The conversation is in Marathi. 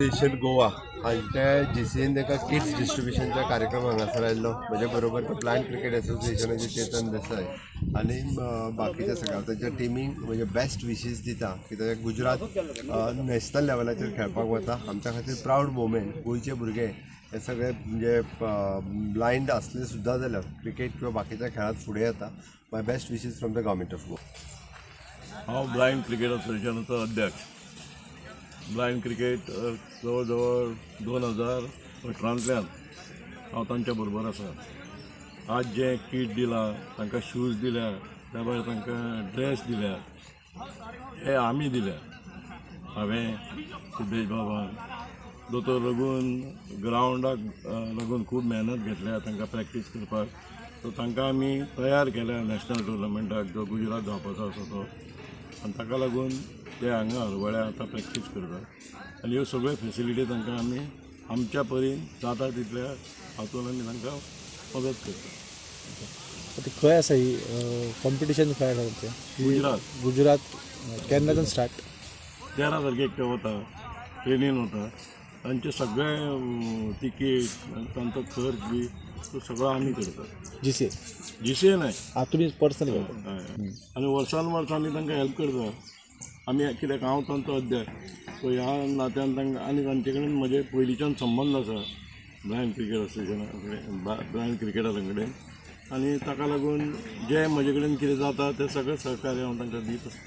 स्टेशन गोवा हांच्या GCN ताका किट्स डिस्ट्रिब्युशनचा कार्यक्रम हांगासर आयिल्लो म्हजे बरोबर तो ब्लायंड क्रिकेट एसोसिएशनाचे चेतन देसाय आनी बाकीच्या सगळ्या तांच्या टिमीक म्हणजे बेस्ट विशीस दिता कित्याक गुजरात नॅशनल लेवलाचेर खेळपाक वता आमच्या खातीर प्रावड मोमेंट गोंयचे भुरगे हे सगळे म्हणजे ब्लायंड असले सुद्दां जाल्यार क्रिकेट किंवा बाकीच्या खेळांत फुडें येता my best wishes from the government of Goa. हांव ब्लायंड क्रिकेट असोसिएशनाचो अध्यक्ष. ब्लायंड क्रिकेट जवळ जवळ 2018तल्यान हांव तांच्या बरोबर आसा. आज जे किट दिला तांकां शूज दिल्या त्या भायर तांकां ड्रेस दिल्या हे आमी दिल्या. हांवें सिद्धेश बाबान दोतोर लागून ग्रावंडाक लागून खूब मेहनत घेतल्या तांकां प्रॅक्टीस करपाक. सो तांकां आमी तयार केल्या नॅशनल टुर्नामेंटाक जो गुजरात जावपाचो आसा तो. आनी ताका लागून ते हांगा हरवळ्या आतां प्रॅक्टीस करतात आनी ह्यो सगळ्यो फेसिलिटी तांकां आमी आमच्या परीन जाता तितल्या हातून आमी तांकां मदत करता. आता खंय आसा ही कॉम्पिटिशन खंय आसा गुजरात गुजरात केन्नाच्यान स्टार्ट? 13 तारखेक ते वता, ट्रेनीन वता. तांचे सगळे तिकीट तांचो खर्च बी तो सगळो आमी करतात. GCA न्हय, तुमी पर्सनली करता? आनी वर्सान वर्स आमी तांकां हेल्प करता. आमी कित्याक हांव तांचो अध्यक्ष सो ह्या नात्यान तांकां आनी तांचे कडेन म्हजे पयलींच्यान संबंद आसा ब्लायंड क्रिकेट असोसिएशना कडेन, ब्लायंड क्रिकेटा कडेन. आनी ताका लागून जे म्हजे कडेन कितें जाता तें सगळें सहकार्य हांव तांकां दीत आसता.